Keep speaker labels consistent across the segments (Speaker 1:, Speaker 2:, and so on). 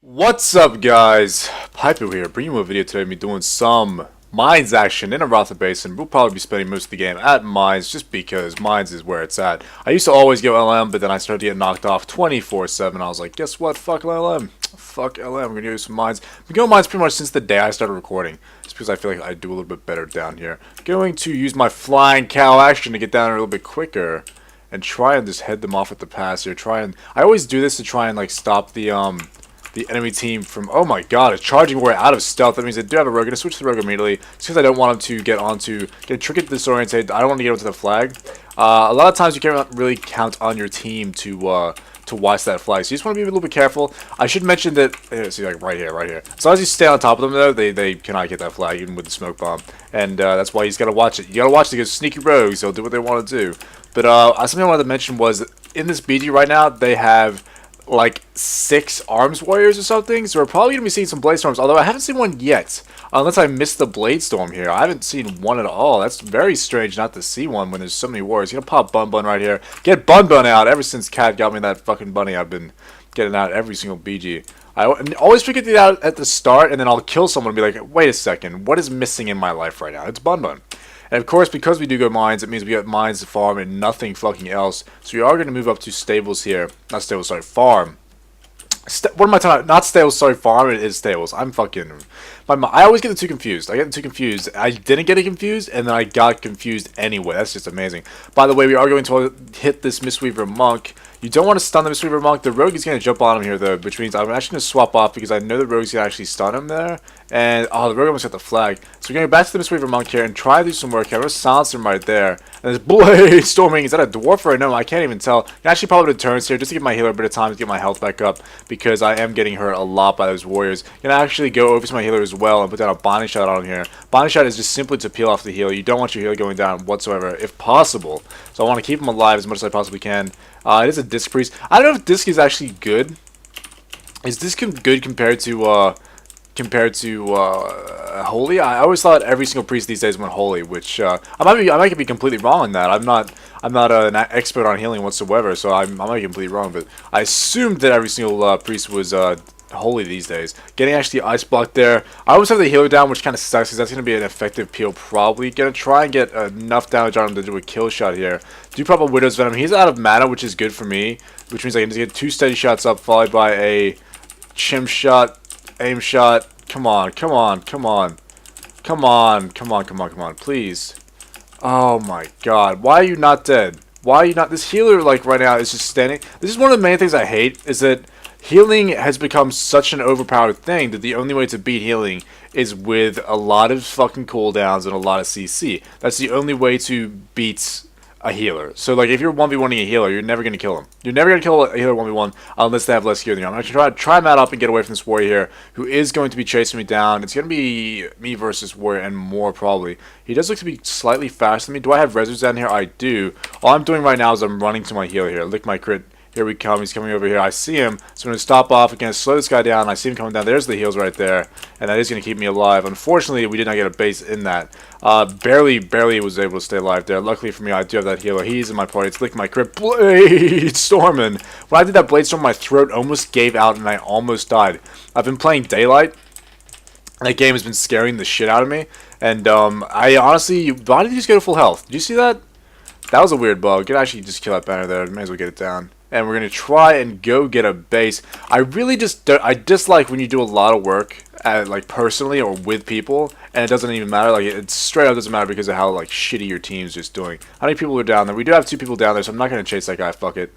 Speaker 1: What's up, guys? Pypo here, bringing you a video today of me doing some mines action in Arathi Basin. We'll probably be spending most of the game at mines just because mines is where it's at. I used to always go LM, but then I started to get knocked off 24/7. I was like, guess what? Fuck LM. Fuck LM. I'm gonna do some mines. I've been going mines pretty much since the day I started recording. Just because I feel like I do a little bit better down here. Going to use my flying cow action to get down a little bit quicker. And try and just head them off at the pass here. I always do this to try and like stop the enemy team from, oh my god, a charging warrior out of stealth. That means they do have a rogue. I'm going to switch to the rogue immediately, just because I don't want him to get tricked disoriented. I don't want to get onto the flag. A lot of times you can't really count on your team to watch that flag, so you just want to be a little bit careful. I should mention that, see, like right here. As long as you stay on top of them though, they cannot get that flag, even with the smoke bomb. And that's why you just got to watch it. You got to watch it because sneaky rogues, they'll do what they want to do. But something I wanted to mention was, in this BG right now, they have like 6 arms warriors or something, so we're probably gonna be seeing some blade storms, although I haven't seen one yet, unless I missed the blade storm here. I haven't seen one at all. That's very strange not to see one when there's so many warriors. Gonna pop Bun Bun right here. Get Bun Bun out. Ever since Cat got me that fucking bunny, I've been getting out every single BG. I always forget to get out at the start, and then I'll kill someone and be like, wait a second, what is missing in my life right now? It's Bun Bun. And of course, because we do go mines, it means we got mines to farm and nothing fucking else. So we are going to move up to stables here. Not stables, sorry, farm. What am I talking about? Not stables, sorry, farm. It is stables. I'm fucking... I always get the two confused. I get the two confused. I didn't get it confused, and then I got confused anyway. That's just amazing. By the way, we are going to hit this Mistweaver Monk. You don't want to stun the Mistweaver Monk. The Rogue is going to jump on him here, though, which means I'm actually going to swap off because I know the Rogue's going to actually stun him there. And, oh, the Rogue almost got the flag. So we're going to go back to the Mistweaver Monk here and try to do some work here. I'm going to silence him right there. And there's blade storming. Is that a dwarf or a gnome? I can't even tell. I actually probably the turns here just to give my healer a bit of time to get my health back up because I am getting hurt a lot by those warriors. I'm going to actually go over to my healer as well and put down a bonding shot on him here. Bonding shot is just simply to peel off the heal. You don't want your healer going down whatsoever if possible. So I want to keep him alive as much as I possibly can. It is a Disc Priest. I don't know if Disc is actually good. Is Disc good compared to Holy? I always thought every single priest these days went Holy, which I might be completely wrong on that. I'm not an expert on healing whatsoever, so I might be completely wrong. But I assumed that every single priest was Holy these days. Getting actually ice blocked there. I always have the healer down, which kind of sucks because that's going to be an effective peel probably. Gonna try and get enough damage on him to do a kill shot here. Do pop a Widow's Venom. He's out of mana, which is good for me, which means I can just get 2 steady shots up followed by a chim shot, aim shot. Come on, please. Oh my god. Why are you not dead? Why are you not? This healer, like, right now is just standing. This is one of the main things I hate, is that healing has become such an overpowered thing that the only way to beat healing is with a lot of fucking cooldowns and a lot of CC. That's the only way to beat a healer. So, like, if you're 1v1ing a healer, you're never going to kill him. You're never going to kill a healer 1v1 unless they have less gear than you. I'm going to try Matt up and get away from this warrior here, who is going to be chasing me down. It's going to be me versus warrior and more, probably. He does look to be slightly faster than me. Do I have reserves down here? I do. All I'm doing right now is I'm running to my healer here. Lick my crit. Here we come. He's coming over here. I see him. So I'm going to stop off. I'm going to slow this guy down. I see him coming down. There's the heals right there. And that is going to keep me alive. Unfortunately, we did not get a base in that. Barely was able to stay alive there. Luckily for me, I do have that healer. He's in my party. It's licking my crit. Blade Storming. When I did that Blade Storm, my throat almost gave out and I almost died. I've been playing Daylight. That game has been scaring the shit out of me. And I honestly, why did he just go to full health? Did you see that? That was a weird bug. Could actually just kill that banner there. May as well get it down. And we're going to try and go get a base. I really just I dislike when you do a lot of work like personally or with people and it doesn't even matter. Like, it straight up doesn't matter because of how like shitty your team's just doing. How many people are down there? We do have 2 people down there, so I'm not going to chase that guy. Fuck it.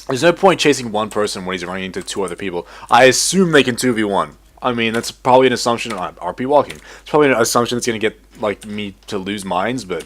Speaker 1: There's no point chasing one person when he's running into 2 other people. I assume they can 2v1. I mean, that's probably an assumption. RP walking. It's probably an assumption that's going to get like me to lose mines, but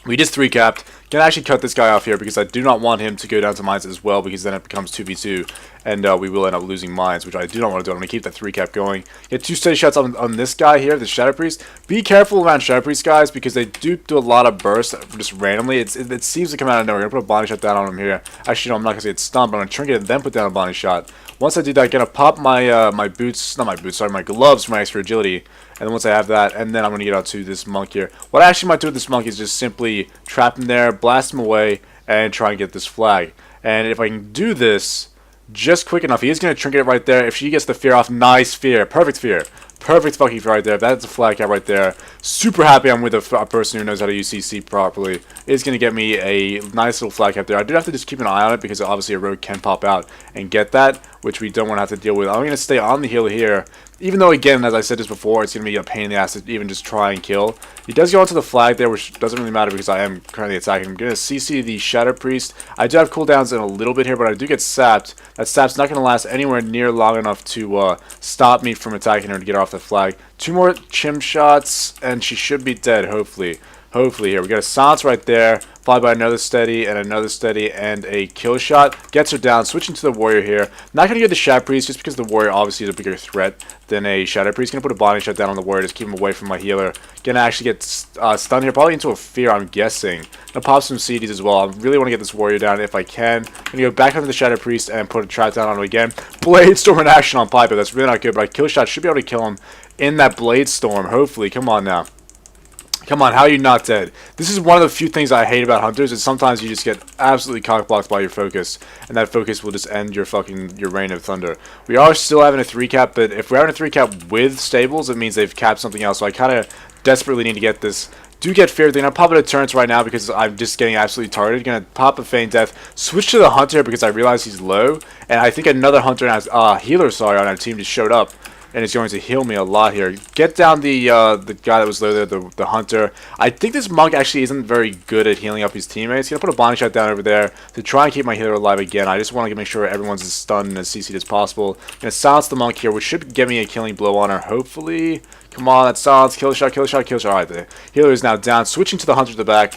Speaker 1: we just 3-capped. Can actually cut this guy off here because I do not want him to go down to mines as well because then it becomes 2v2 and we will end up losing mines, which I do not want to do. I'm going to keep that 3-cap going. Get 2 steady shots on this guy here, the Shadow Priest. Be careful around Shadow Priest guys because they do a lot of bursts just randomly. It seems to come out of nowhere. I'm going to put a bonding shot down on him here. Actually, no, I'm not going to say it's stunned, but I'm going to trinket and then put down a bonding shot. Once I do that, I'm going to pop my my boots, not my boots, sorry, my gloves for my extra agility. And then once I have that, and then I'm going to get out to this monk here. What I actually might do with this monk is just simply trap him there, blast him away, and try and get this flag. And if I can do this, just quick enough. He is going to trinket it right there. If she gets the fear off, nice fear. Perfect fear. Perfect fucking fear right there. That's a flag cap right there. Super happy I'm with a person who knows how to use CC properly. It's going to get me a nice little flag cap there. I do have to just keep an eye on it because obviously a rogue can pop out and get that, which we don't want to have to deal with. I'm going to stay on the healer here. Even though, again, as I said this before, it's going to be a pain in the ass to even just try and kill. He does go onto the flag there, which doesn't really matter because I am currently attacking. I'm going to CC the Shadow Priest. I do have cooldowns in a little bit here, but I do get sapped. That sap's not going to last anywhere near long enough to stop me from attacking her to get her off the flag. 2 more chim shots, and she should be dead, hopefully. Hopefully here. We got a silence right there, followed by another steady, and a kill shot. Gets her down. Switching to the warrior here. Not going to get the Shadow Priest just because the warrior obviously is a bigger threat than a Shadow Priest. Going to put a body shot down on the warrior, just keep him away from my healer. Going to actually get stunned here, probably into a fear, I'm guessing. Going to pop some CDs as well. I really want to get this warrior down if I can. Going to go back onto the Shadow Priest and put a trap down on him again. Blade Storm in action on Pypo. That's really not good, but a kill shot should be able to kill him in that Blade Storm, hopefully. Come on now. Come on, how are you not dead? This is one of the few things I hate about hunters, is sometimes you just get absolutely cockblocked by your focus, and that focus will just end your reign of thunder. We are still having a 3 cap, but if we're having a 3 cap with stables, it means they've capped something else, so I kind of desperately need to get this. Do get feared. They're going to pop it at turrets right now because I'm just getting absolutely targeted. Going to pop a feign death. Switch to the hunter because I realize he's low, and I think another hunter and healer, sorry, on our team just showed up. And it's going to heal me a lot here. Get down the guy that was low there, the hunter. I think this monk actually isn't very good at healing up his teammates. Gonna put a body shot down over there to try and keep my healer alive again. I just want to make sure everyone's as stunned and as CC'd as possible. Gonna silence the monk here, which should get me a killing blow on her, hopefully. Come on, that's silence. Kill shot, kill shot, kill shot. Alright, the healer is now down. Switching to the hunter to the back.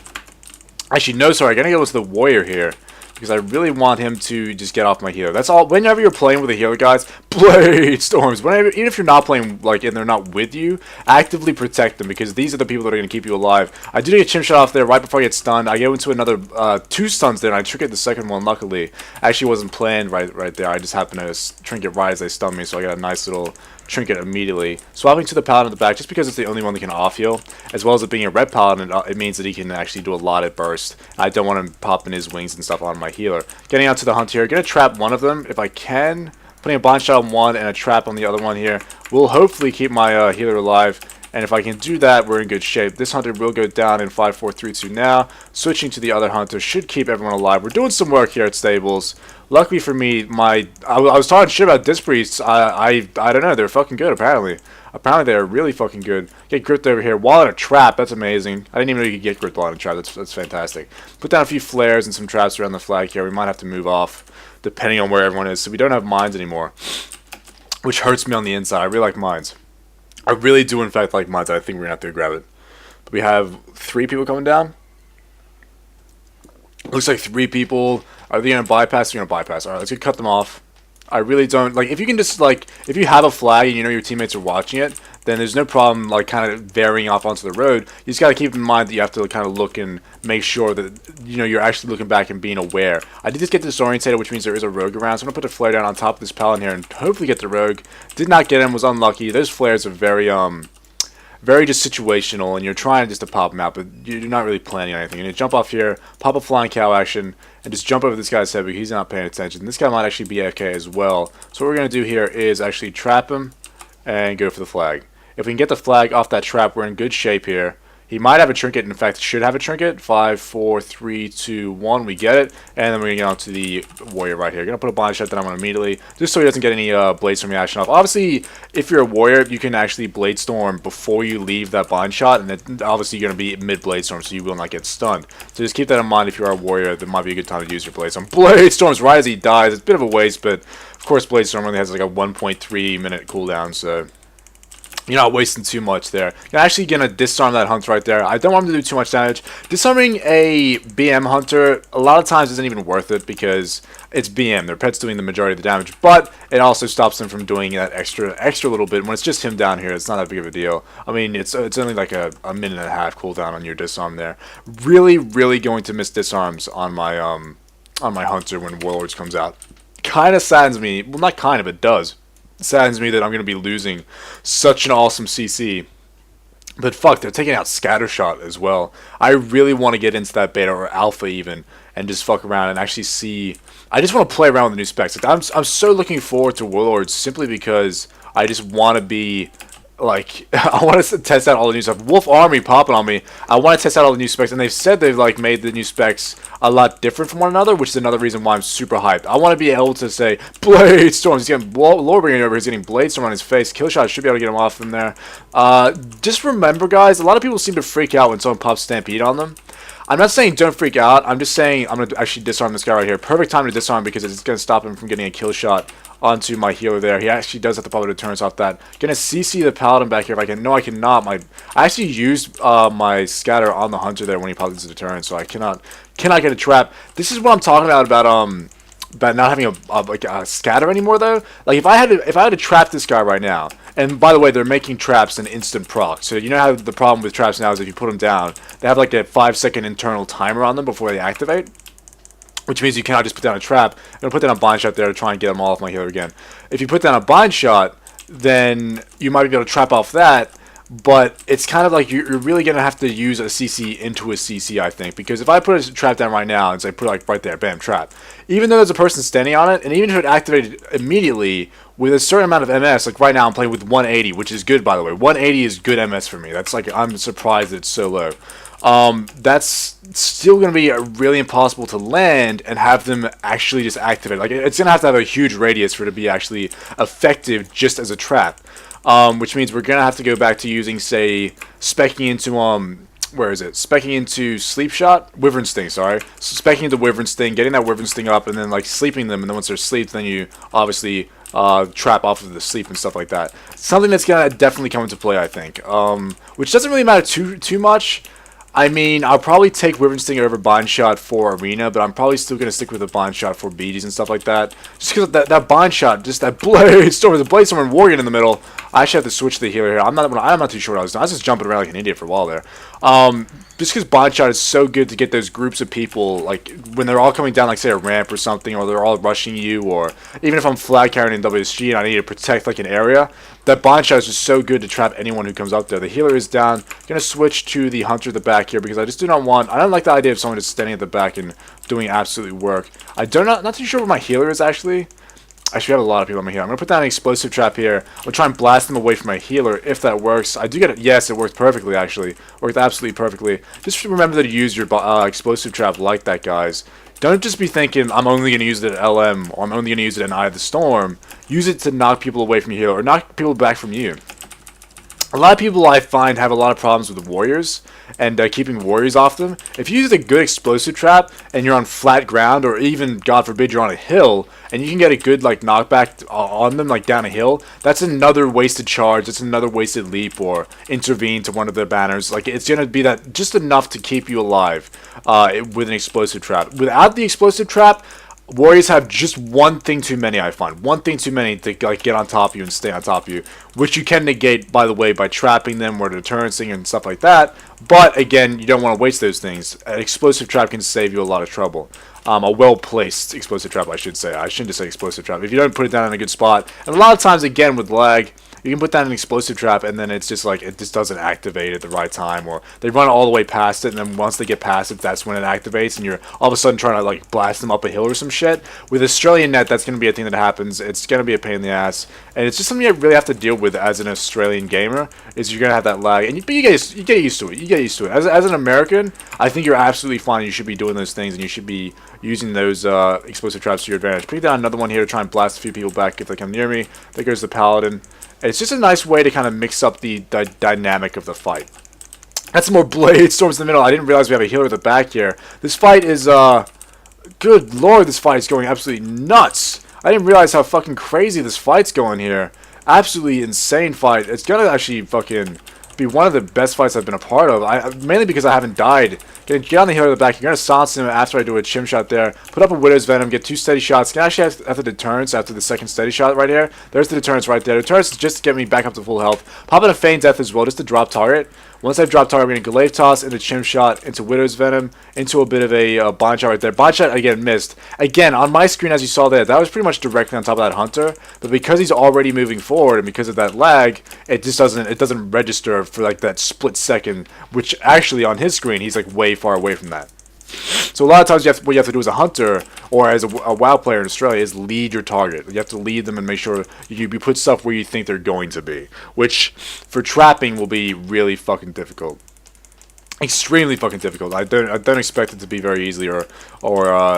Speaker 1: Actually, no, sorry. Gonna go with the warrior here, because I really want him to just get off my healer. That's all. Whenever you're playing with a healer, guys, Blade Storms. Whenever, even if you're not playing, like, and they're not with you, actively protect them, because these are the people that are going to keep you alive. I did get a chim shot off there right before I get stunned. I go into another 2 stuns there, and I trinket the second one, luckily. Actually wasn't planned right there. I just happened to trinket right as they stunned me, so I got a nice little trinket immediately. Swapping to the paladin at the back, just because it's the only one that can off heal, as well as it being a red paladin, it means that he can actually do a lot at burst. I don't want him popping his wings and stuff on my healer. Getting out to the hunt here, gonna trap one of them if I can. Putting a blind shot on one and a trap on the other one here will hopefully keep my healer alive. And if I can do that, we're in good shape. This hunter will go down in 5, 4, 3, 2 now. Switching to the other hunter should keep everyone alive. We're doing some work here at stables. Luckily for me, I was talking shit about disc priests. I don't know. They're fucking good, apparently. Apparently they're really fucking good. Get gripped over here. While in a trap, that's amazing. I didn't even know you could get gripped while in a trap. That's fantastic. Put down a few flares and some traps around the flag here. We might have to move off, depending on where everyone is. So we don't have mines anymore, which hurts me on the inside. I really like mines. I really do, in fact, like mines. I think we're going to have to grab it. But we have 3 people coming down. Looks like 3 people. Are they going to bypass? They're going to bypass. Alright, let's go cut them off. I really don't, like, if you can just, like, if you have a flag and you know your teammates are watching it, then there's no problem, like, kind of varying off onto the road. You just got to keep in mind that you have to kind of look and make sure that, you know, you're actually looking back and being aware. I did just get disorientated, which means there is a rogue around, so I'm going to put a flare down on top of this paladin here and hopefully get the rogue. Did not get him, was unlucky. Those flares are very just situational, and you're trying just to pop them out, but you're not really planning on anything. And you jump off here, pop a flying cow action, and just jump over this guy's head because he's not paying attention. This guy might actually be AFK as well. So what we're going to do here is actually trap him and go for the flag. If we can get the flag off that trap, we're in good shape here. He might have a trinket. In fact, should have a trinket. 5, 4, 3, 2, 1. We get it. And then we're going to get on to the warrior right here. Going to put a blind shot down on him immediately, just so he doesn't get any blade storm reaction off. Obviously, if you're a warrior, you can actually blade storm before you leave that blind shot. And then obviously, you're going to be mid blade storm, so you will not get stunned. So just keep that in mind if you are a warrior. That might be a good time to use your blade storm. Blade storms right as he dies. It's a bit of a waste, but of course, blade storm only has like a 1.3 minute cooldown, so you're not wasting too much there. You're actually going to disarm that hunter right there. I don't want him to do too much damage. Disarming a BM hunter a lot of times isn't even worth it because it's BM. Their pet's doing the majority of the damage, but it also stops them from doing that extra little bit. When it's just him down here, it's not that big of a deal. I mean, it's only like a minute and a half cooldown on your disarm there. Really, really going to miss disarms on my hunter when Warlords comes out. Kind of saddens me. Well, not kind of, it does. Saddens me that I'm going to be losing such an awesome CC. But fuck, they're taking out Scattershot as well. I really want to get into that beta or alpha even and just fuck around and actually see. I just want to play around with the new specs. Like, I'm so looking forward to Warlords simply because I just want to be like I want to test out all the new stuff. Wolf Army popping on me. I want to test out all the new specs, and they've said they've like made the new specs a lot different from one another, which is another reason why I'm super hyped. I want to be able to say Blade Storm. He's getting Lordbringer over. He's getting Blade Storm on his face. Killshot should be able to get him off from there. Just remember, guys, a lot of people seem to freak out when someone pops Stampede on them. I'm not saying don't freak out. I'm just saying I'm going to actually disarm this guy right here. Perfect time to disarm because it's going to stop him from getting a kill shot onto my healer there. He actually does have to probably deterrence off that. Going to CC the Paladin back here if I can. No, I cannot. I actually used my scatter on the Hunter there when he popped into deterrence, so I cannot get a trap. This is what I'm talking about not having a scatter anymore though. Like if I had to trap this guy right now, and by the way, they're making traps an instant proc. So you know how the problem with traps now is if you put them down, they have like a 5-second internal timer on them before they activate. Which means you cannot just put down a trap. And I'll put down a bind shot there to try and get them all off my healer again. If you put down a bind shot, then you might be able to trap off that. But it's kind of like you're really going to have to use a CC into a CC, I think. Because if I put a trap down right now and say put it like right there, bam, trap. Even though there's a person standing on it, and even if it activated immediately with a certain amount of MS, like right now I'm playing with 180, which is good, by the way. 180 is good MS for me. That's like, I'm surprised it's so low. That's still going to be really impossible to land and have them actually just activate. Like, it's going to have a huge radius for it to be actually effective just as a trap. Which means we're going to have to go back to using, say, specking into, where is it? Specking into Sleep Shot? Wyvern Sting, sorry. So specking into Wyvern Sting, getting that Wyvern Sting up, and then, like, sleeping them, and then once they're asleep, then you obviously trap off of the sleep and stuff like that. Something that's going to definitely come into play, I think. Which doesn't really matter too much. I mean, I'll probably take Wyvern Sting over Bind Shot for Arena, but I'm probably still going to stick with the Bind Shot for BDs and stuff like that. Just because that Bind Shot, just that Blade Storm, the Blade Storm and Worgen in the middle. I actually have to switch the healer here. I'm not too sure what I was doing. I was just jumping around like an idiot for a while there. Just because Bind Shot is so good to get those groups of people, like, when they're all coming down, like, say, a ramp or something, or they're all rushing you, or even if I'm flag carrying in WSG and I need to protect, like, an area, that Bind Shot is just so good to trap anyone who comes up there. The healer is down. I'm going to switch to the Hunter at the back here because I just don't like the idea of someone just standing at the back and doing absolute work. Not too sure where my healer is, actually. Actually, I have a lot of people on my healer. I'm going to put down an explosive trap here. I'm going to try and blast them away from my healer if that works. I do get it. Yes, it worked perfectly, actually. Worked absolutely perfectly. Just remember to use your explosive trap like that, guys. Don't just be thinking, I'm only going to use it at LM, or I'm only going to use it in Eye of the Storm. Use it to knock people away from your healer, or knock people back from you. A lot of people I find have a lot of problems with the warriors and keeping warriors off them. If you use a good explosive trap and you're on flat ground, or even, God forbid, you're on a hill, and you can get a good like knockback on them, like down a hill, that's another wasted charge, that's another wasted leap, or intervene to one of their banners. Like, it's going to be that just enough to keep you alive with an explosive trap. Without the explosive trap, warriors have just one thing too many, I find. One thing too many to like get on top of you and stay on top of you. Which you can negate, by the way, by trapping them or deterrencing and stuff like that. But, again, you don't want to waste those things. An explosive trap can save you a lot of trouble. A well-placed explosive trap, I should say. I shouldn't just say explosive trap. If you don't put it down in a good spot. And a lot of times, again, with lag, you can put down an explosive trap and then it's just like, it just doesn't activate at the right time, or they run all the way past it, and then once they get past it, that's when it activates, and you're all of a sudden trying to like blast them up a hill or some shit. With Australian net, that's going to be a thing that happens. It's going to be a pain in the ass, and it's just something you really have to deal with as an Australian gamer, is you're going to have that lag, and but you get used to it. You get used to it. As an American, I think you're absolutely fine. You should be doing those things, and you should be using those explosive traps to your advantage. Put down another one here to try and blast a few people back if they come near me. There goes the Paladin. It's just a nice way to kind of mix up the dynamic of the fight. That's some more Blade Storms in the middle. I didn't realize we have a healer at the back here. This fight is, good lord, this fight is going absolutely nuts. I didn't realize how fucking crazy this fight's going here. Absolutely insane fight. It's gonna actually fucking be one of the best fights I've been a part of. Mainly because I haven't died. Get on the healer at the back. You're going to silence him after I do a chim shot there. Put up a Widow's Venom. Get 2 steady shots. Can actually have the deterrence after the second steady shot right here. There's the deterrence right there. Deterrence is just to get me back up to full health. Pop in a Feign Death as well, just to drop target. Once I've dropped target, I'm going to Glaive Toss into Chim Shot, into Widow's Venom, into a bit of a Bind Shot right there. Bind Shot, again, missed. Again, on my screen, as you saw there, that was pretty much directly on top of that Hunter. But because he's already moving forward, and because of that lag, it just doesn't register for like that split second, which actually on his screen, he's like way far away from that. So a lot of times what you have to do as a hunter or as a WoW player in Australia is lead your target. You have to lead them and make sure you put stuff where you think they're going to be, which for trapping will be really fucking difficult. Extremely fucking difficult. I don't expect it to be very easy or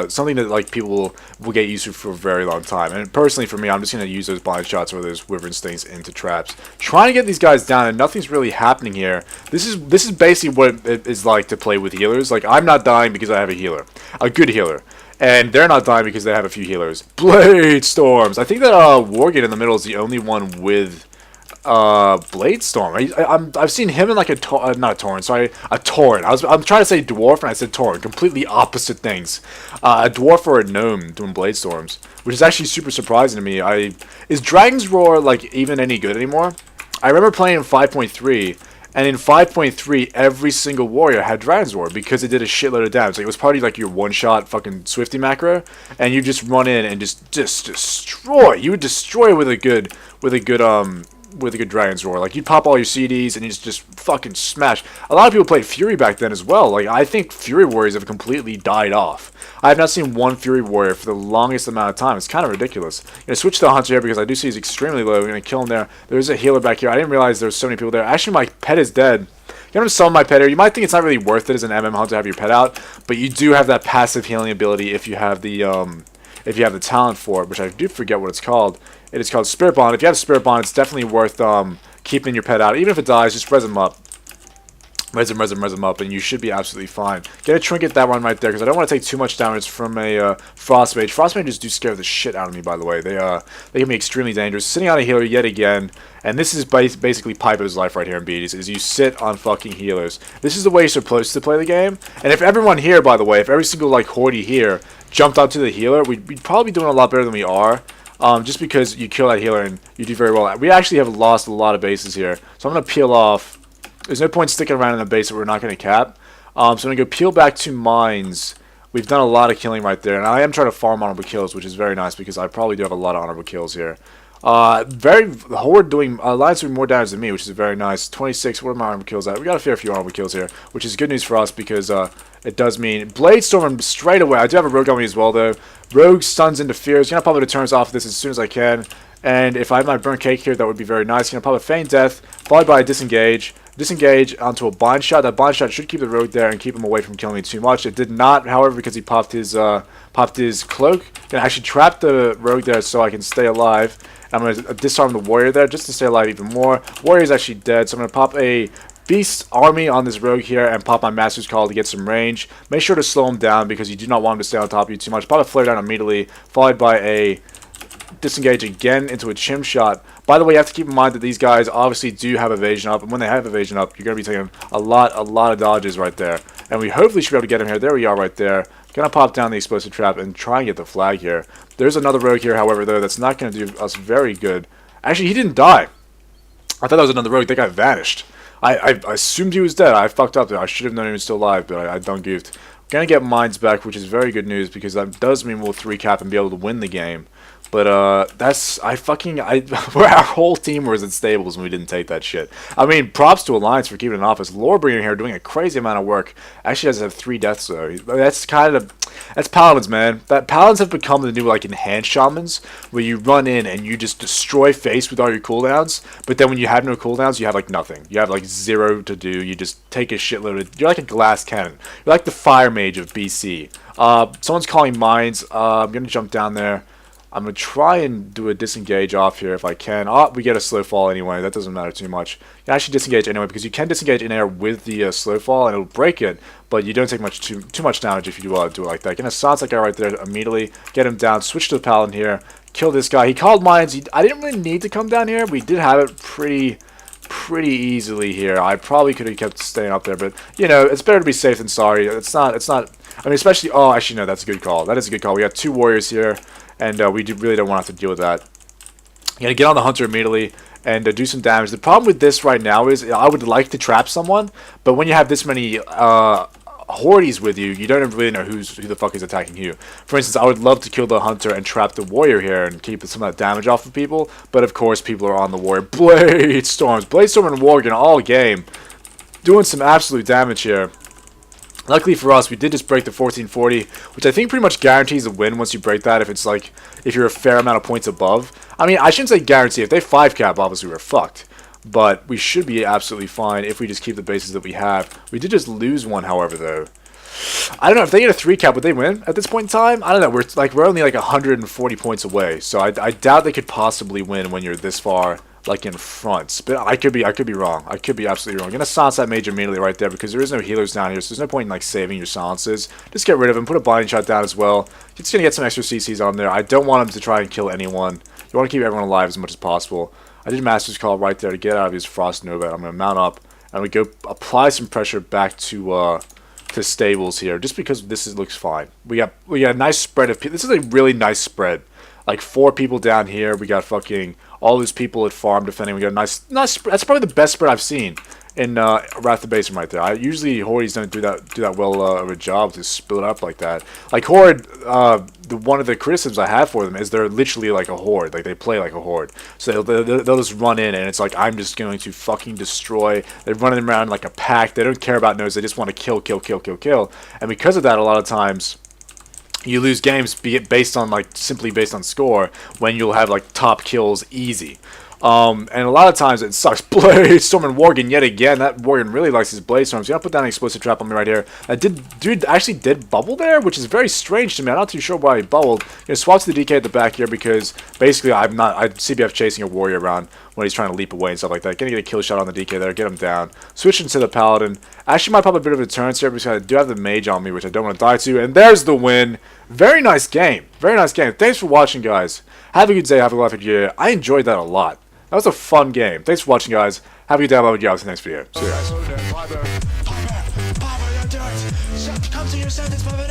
Speaker 1: something that like people will get used to for a very long time. And personally for me, I'm just gonna use those blind shots or those wyvern stings into traps, trying to get these guys down, and nothing's really happening here. This is basically what it is like to play with healers. Like, I'm not dying because I have a healer, a good healer. And they're not dying because they have a few healers. Blade Storms. I think that Worgen in the middle is the only one with Blade Storm. I've seen him in like not a Tauren, sorry, a Tauren. I'm trying to say dwarf and I said Tauren. Completely opposite things. A dwarf or a gnome doing Blade Storms, which is actually super surprising to me. Is Dragon's Roar like even any good anymore? I remember playing in 5.3. And in 5.3, every single warrior had Dragon's Roar because it did a shitload of damage. Like, it was part of like your one-shot fucking Swifty macro, and you just run in and just destroy. You would destroy with a good Dragon's Roar. Like, you'd pop all your CDs and you just fucking smash. A lot of people played Fury back then as well. Like, I think Fury Warriors have completely died off. I have not seen one Fury Warrior for the longest amount of time. It's kind of ridiculous. I'm going to switch to the Hunter here because I do see he's extremely low. We're going to kill him there. There's a healer back here. I didn't realize there was so many people there. Actually, my pet is dead. I'm going to summon my pet here. You might think it's not really worth it as an MM Hunter to have your pet out, but you do have that passive healing ability if you have the talent for it, which I do forget what it's called. It is called Spirit Bond. If you have Spirit Bond, it's definitely worth keeping your pet out. Even if it dies, just res him up. Res him up, and you should be absolutely fine. Get a trinket that one right there, because I don't want to take too much damage from a Frost Mage. Frost Mages do scare the shit out of me, by the way. They can be extremely dangerous. Sitting on a healer yet again, and this is basically Pypo's life right here in BDs, is you sit on fucking healers. This is the way you're supposed to play the game. And if everyone here, by the way, if every single like Hordy here jumped onto the healer, we'd probably be doing a lot better than we are. Just because you kill that healer and you do very well. We actually have lost a lot of bases here, so I'm going to peel off. There's no point sticking around in a base that we're not going to cap. So I'm going to go peel back to mines. We've done a lot of killing right there, and I am trying to farm honorable kills, which is very nice because I probably do have a lot of honorable kills here. Horde doing Alliance doing more damage than me, which is very nice. 26. What are my honorable kills at? We got a fair few honorable kills here, which is good news for us because it does mean Blade Storm straight away. I do have a rogue on me as well though. Rogue stuns interferes. Gonna pop the turns off this as soon as I can. And if I have my burnt cake here, that would be very nice. Gonna pop a feign death, followed by a disengage. Disengage onto a bind shot. That bind shot should keep the rogue there and keep him away from killing me too much. It did not, however, because he popped his cloak. Gonna actually trap the rogue there so I can stay alive. I'm gonna disarm the warrior there just to stay alive even more. Warrior's actually dead, so I'm gonna pop a Beast Army on this rogue here and pop my Master's Call to get some range. Make sure to slow him down because you do not want him to stay on top of you too much. Pop a flare down immediately, followed by a disengage again into a chim shot. By the way, you have to keep in mind that these guys obviously do have evasion up, and when they have evasion up, you're going to be taking a lot of dodges right there. And we hopefully should be able to get him here. There we are right there. Gonna pop down the explosive trap and try and get the flag here. There's another rogue here, however, though, that's not going to do us very good. Actually, he didn't die. I thought that was another rogue. That guy vanished. I assumed he was dead. I fucked up there. I should have known he was still alive, but I done goofed. Gonna get mines back, which is very good news because that does mean we'll 3-cap and be able to win the game. But our whole team was in stables and we didn't take that shit. I mean, props to Alliance for keeping it off. As Lorebringer here doing a crazy amount of work. Actually does have 3 deaths though. That's Paladins, man. Paladins have become the new like enhanced shamans, where you run in and you just destroy face with all your cooldowns. But then when you have no cooldowns, you have like nothing. You have like 0 to do. You just take a shitload of. You're like a glass cannon. You're like the fire mage of BC. Someone's calling mines. I'm gonna jump down there. I'm going to try and do a disengage off here if I can. Oh, we get a slow fall anyway. That doesn't matter too much. You can actually disengage anyway because you can disengage in air with the slow fall and it'll break it. But you don't take too much damage if you do it like that. Gonna silence that guy right there immediately. Get him down. Switch to the Paladin here. Kill this guy. He called mines. I didn't really need to come down here. We did have it pretty easily here. I probably could have kept staying up there. But, you know, it's better to be safe than sorry. It's not. I mean, especially. Oh, actually, no. That's a good call. That is a good call. We got 2 warriors here. And we really don't want to have to deal with that. You're going to get on the hunter immediately and do some damage. The problem with this right now is I would like to trap someone, but when you have this many hordes with you, you don't really know who the fuck is attacking you. For instance, I would love to kill the hunter and trap the warrior here and keep some of that damage off of people, but of course people are on the warrior. Blade Storm and Worgen all game. Doing some absolute damage here. Luckily for us, we did just break the 1440, which I think pretty much guarantees a win once you break that. If you're a fair amount of points above. I mean, I shouldn't say guarantee. If they 5-cap, obviously we're fucked. But we should be absolutely fine if we just keep the bases that we have. We did just lose one, however, though. I don't know if they get a 3-cap, would they win at this point in time? I don't know. We're only like 140 points away, so I doubt they could possibly win when you're this far like in front. But I could be wrong. I could be absolutely wrong. I'm gonna silence that mage immediately right there because there is no healers down here, so there's no point in like saving your silences. Just get rid of him. Put a blinding shot down as well. You're just gonna get some extra CCs on there. I don't want him to try and kill anyone. You want to keep everyone alive as much as possible. I did Master's Call right there to get out of his Frost Nova. I'm gonna mount up and we go apply some pressure back to stables here, just because looks fine. We got a nice spread of people. This is a really nice spread. Like 4 people down here. We got fucking all these people at farm defending. We got a nice spread. That's probably the best spread I've seen in Arathi Basin right there. Usually Hordes don't do that well of a job to split up like that. Like Horde, one of the criticisms I have for them is they're literally like a horde. Like they play like a horde. So they'll just run in and it's like I'm just going to fucking destroy. They're running around like a pack. They don't care about nodes. They just want to kill. And because of that, a lot of times you lose games simply based on score when you'll have like top kills easy. And a lot of times it sucks. Blade Storm and Worgen yet again. That Worgen really likes his Blade Storms. He's gonna put down an explosive trap on me right here. Dude actually did bubble there, which is very strange to me. I'm not too sure why he bubbled. Gonna swap to the DK at the back here because basically I'm CBF chasing a warrior around when he's trying to leap away and stuff like that. Gonna get a kill shot on the DK there, get him down. Switching to the Paladin. Actually might pop a bit of a turn here because I do have the mage on me, which I don't want to die to. And there's the win. Very nice game. Very nice game. Thanks for watching, guys. Have a good day. Have a lovely year. I enjoyed that a lot. That was a fun game. Thanks for watching, guys. Have a good day. I'll see you in the next video. See you guys. Come to your sentence, Papa.